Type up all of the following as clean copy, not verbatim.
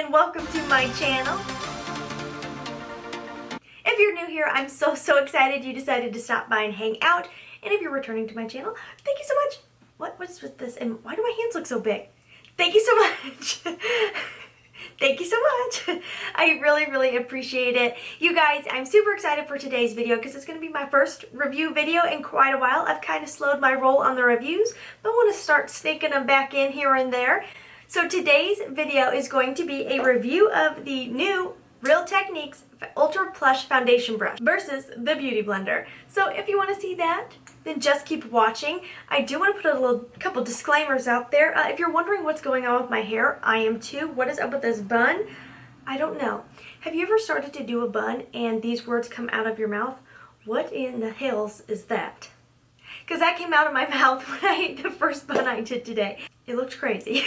and welcome to my channel. If you're new here, I'm so excited you decided to stop by and hang out. And if you're returning to my channel, thank you so much. What is with this? And why do my hands look so big? Thank you so much. Thank you so much. I really appreciate it. You guys, I'm super excited for today's video because it's going to be my first review video in quite a while. I've kind of slowed my roll on the reviews, but I want to start sneaking them back in here and there. So today's video is going to be a review of the new Real Techniques Ultra Plush Foundation Brush versus the Beautyblender. So if you want to see that, then just keep watching. I do want to put a couple disclaimers out there. If you're wondering what's going on with my hair, I am too. What is up with this bun? I don't know. Have you ever started to do a bun and these words come out of your mouth? What in the hells is that? Because that came out of my mouth when I ate the first bun I did today. It looked crazy.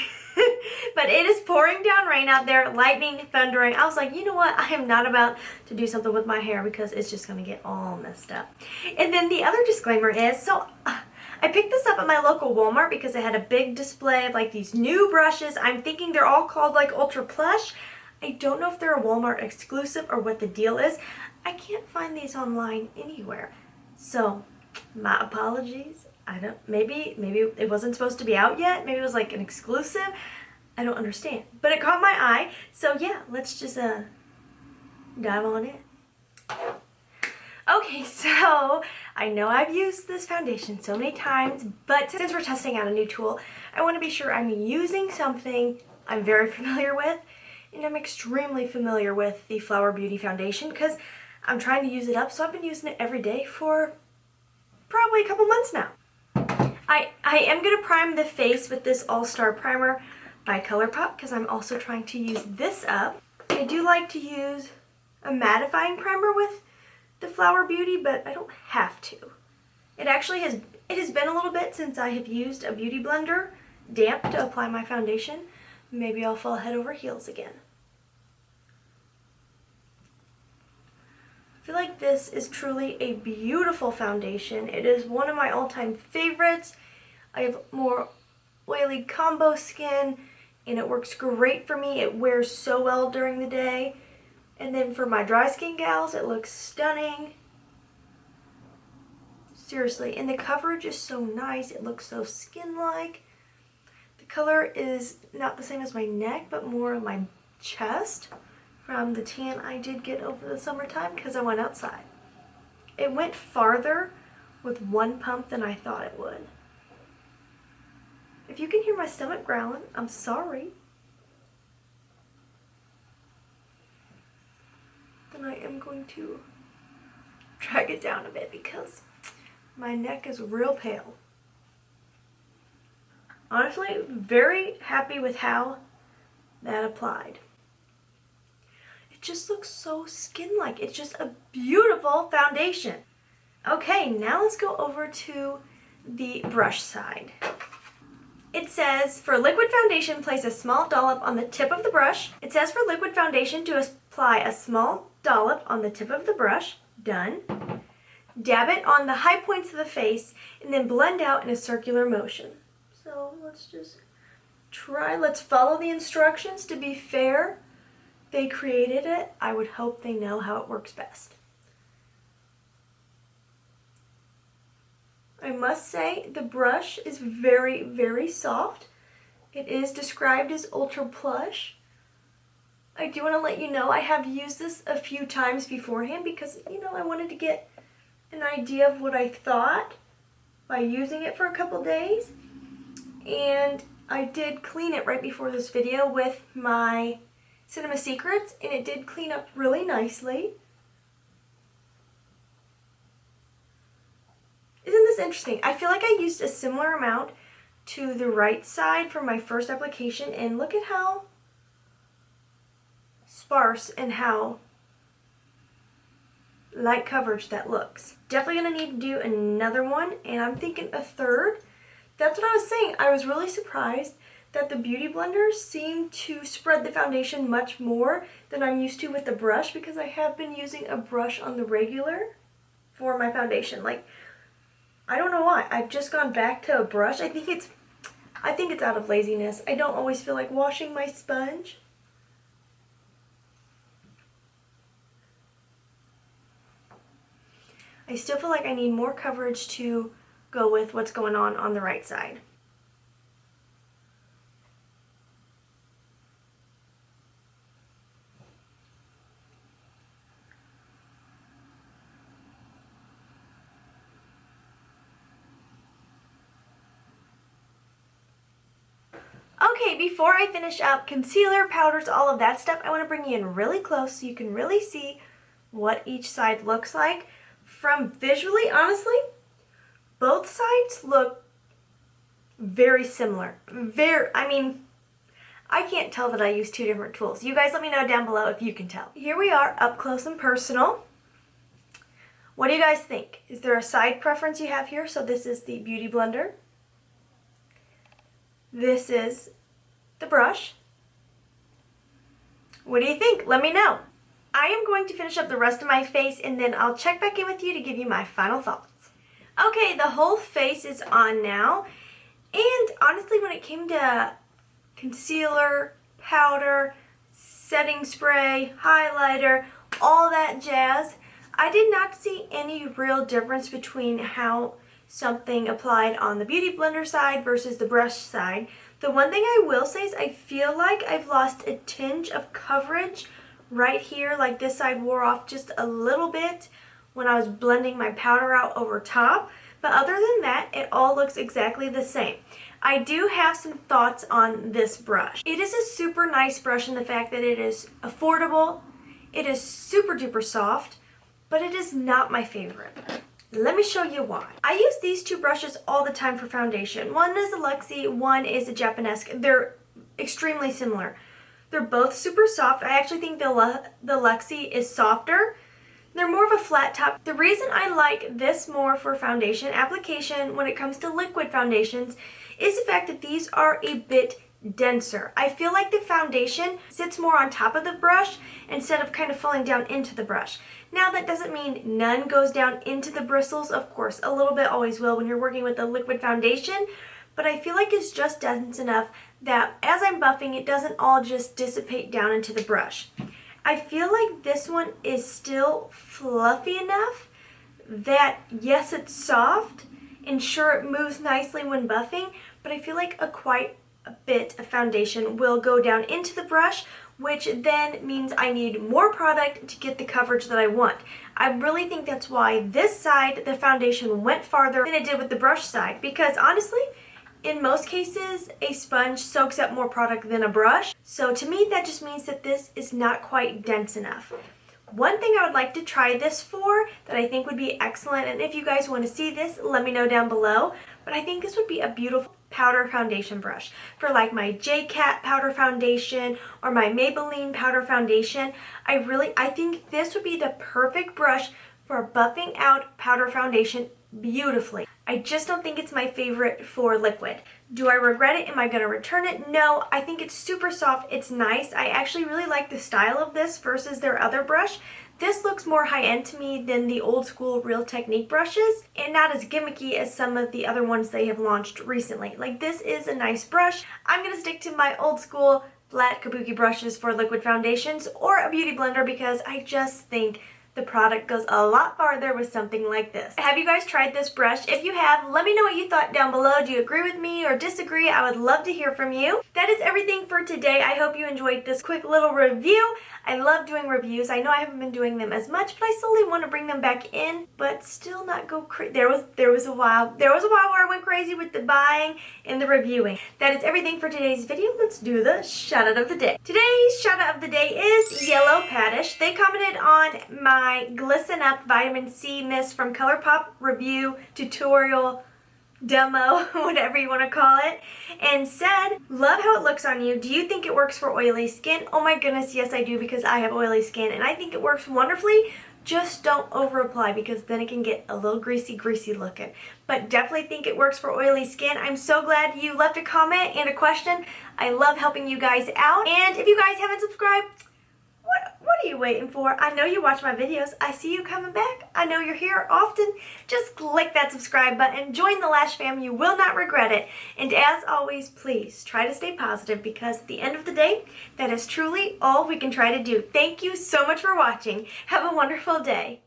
But it is pouring down rain out there, lightning, thundering. I was like, you know what? I am not about to do something with my hair because it's just going to get all messed up. And then the other disclaimer is, so I picked this up at my local Walmart because it had a big display of like these new brushes. I'm thinking they're all called like Ultra Plush. I don't know if they're a Walmart exclusive or what the deal is. I can't find these online anywhere. So my apologies. Maybe it wasn't supposed to be out yet. Maybe it was like an exclusive. I don't understand. But it caught my eye. So yeah, let's just dive on in. Okay, so I know I've used this foundation so many times, but since we're testing out a new tool, I want to be sure I'm using something I'm very familiar with, and I'm extremely familiar with the Flower Beauty foundation because I'm trying to use it up, so I've been using it every day for probably a couple months now. I am going to prime the face with this All-Star Primer by ColourPop because I'm also trying to use this up. I do like to use a mattifying primer with the Flower Beauty, but I don't have to. It has been a little bit since I have used a Beautyblender damp to apply my foundation. Maybe I'll fall head over heels again. I feel like this is truly a beautiful foundation. It is one of my all-time favorites. I have more oily combo skin and it works great for me. It wears so well during the day. And then for my dry skin gals, it looks stunning. Seriously, and the coverage is so nice. It looks so skin-like. The color is not the same as my neck, but more my chest from the tan I did get over the summertime because I went outside. It went farther with one pump than I thought it would. If you can hear my stomach growling, I'm sorry. Then I am going to drag it down a bit because my neck is real pale. Honestly, very happy with how that applied. It just looks so skin-like. It's just a beautiful foundation. Okay, now let's go over to the brush side. It says, for liquid foundation, place a small dollop on the tip of the brush. It says for liquid foundation to apply a small dollop on the tip of the brush. Done. Dab it on the high points of the face and then blend out in a circular motion. So let's just try. Let's follow the instructions. To be fair, they created it. I would hope they know how it works best. I must say the brush is very soft. It is described as Ultra Plush. I do want to let you know I have used this a few times beforehand because, you know, I wanted to get an idea of what I thought by using it for a couple days. And I did clean it right before this video with my Cinema Secrets, and it did clean up really nicely. Isn't this interesting? I feel like I used a similar amount to the right side for my first application, and look at how sparse and how light coverage that looks. Definitely going to need to do another one, and I'm thinking a third. That's what I was saying. I was really surprised that the Beautyblender seemed to spread the foundation much more than I'm used to with the brush because I have been using a brush on the regular for my foundation. Like, I don't know why. I've just gone back to a brush. I think it's out of laziness. I don't always feel like washing my sponge. I still feel like I need more coverage to go with what's going on the right side. Okay, before I finish up concealer, powders, all of that stuff, I want to bring you in really close so you can really see what each side looks like. From visually, honestly, both sides look very similar. I can't tell that I use two different tools. You guys let me know down below if you can tell. Here we are, up close and personal. What do you guys think? Is there a side preference you have here? So this is the Beautyblender. This is the brush. What do you think? Let me know. I am going to finish up the rest of my face and then I'll check back in with you to give you my final thoughts. Okay, the whole face is on now. And honestly, when it came to concealer, powder, setting spray, highlighter, all that jazz, I did not see any real difference between how something applied on the Beautyblender side versus the brush side. The one thing I will say is I feel like I've lost a tinge of coverage right here, like this side wore off just a little bit when I was blending my powder out over top. But other than that, it all looks exactly the same. I do have some thoughts on this brush. It is a super nice brush in the fact that it is affordable, it is super duper soft, but it is not my favorite. Let me show you why. I use these two brushes all the time for foundation. One is a Luxie, one is a Japanesque. They're extremely similar. They're both super soft. I actually think the Luxie is softer. They're more of a flat top. The reason I like this more for foundation application when it comes to liquid foundations is the fact that these are a bit denser. I feel like the foundation sits more on top of the brush instead of kind of falling down into the brush. Now that doesn't mean none goes down into the bristles. Of course, a little bit always will when you're working with a liquid foundation, but I feel like it's just dense enough that as I'm buffing, it doesn't all just dissipate down into the brush. I feel like this one is still fluffy enough that yes, it's soft and sure it moves nicely when buffing, but I feel like quite a bit of foundation will go down into the brush, which then means I need more product to get the coverage that I want. I really think that's why this side, the foundation went farther than it did with the brush side, because honestly, in most cases, a sponge soaks up more product than a brush. So to me, that just means that this is not quite dense enough. One thing I would like to try this for that I think would be excellent, and if you guys want to see this, let me know down below, but I think this would be a beautiful powder foundation brush for like my J-Cat powder foundation or my Maybelline powder foundation. I think this would be the perfect brush for buffing out powder foundation beautifully. I just don't think it's my favorite for liquid. Do I regret it? Am I going to return it? No, I think it's super soft. It's nice. I actually really like the style of this versus their other brush. This looks more high-end to me than the old school Real Technique brushes and not as gimmicky as some of the other ones they have launched recently. Like, this is a nice brush. I'm going to stick to my old school flat kabuki brushes for liquid foundations or a Beautyblender because I just think the product goes a lot farther with something like this. Have you guys tried this brush? If you have, let me know what you thought down below. Do you agree with me or disagree? I would love to hear from you. That is everything for today. I hope you enjoyed this quick little review. I love doing reviews. I know I haven't been doing them as much, but I slowly want to bring them back in, but still not go crazy. There was a while where I went crazy with the buying and the reviewing. That is everything for today's video. Let's do the shout out of the day. Today's shout out of the day is Yellow Paddish. They commented on my Glisten Up Vitamin C Mist from ColourPop review, tutorial, demo, whatever you want to call it, and said, love how it looks on you. Do you think it works for oily skin? Oh my goodness, yes I do, because I have oily skin and I think it works wonderfully. Just don't over apply because then it can get a little greasy looking. But definitely think it works for oily skin. I'm so glad you left a comment and a question. I love helping you guys out. And if you guys haven't subscribed, what are you waiting for? I know you watch my videos. I see you coming back. I know you're here often. Just click that subscribe button. Join the Lash Family. You will not regret it. And as always, please try to stay positive because at the end of the day, that is truly all we can try to do. Thank you so much for watching. Have a wonderful day.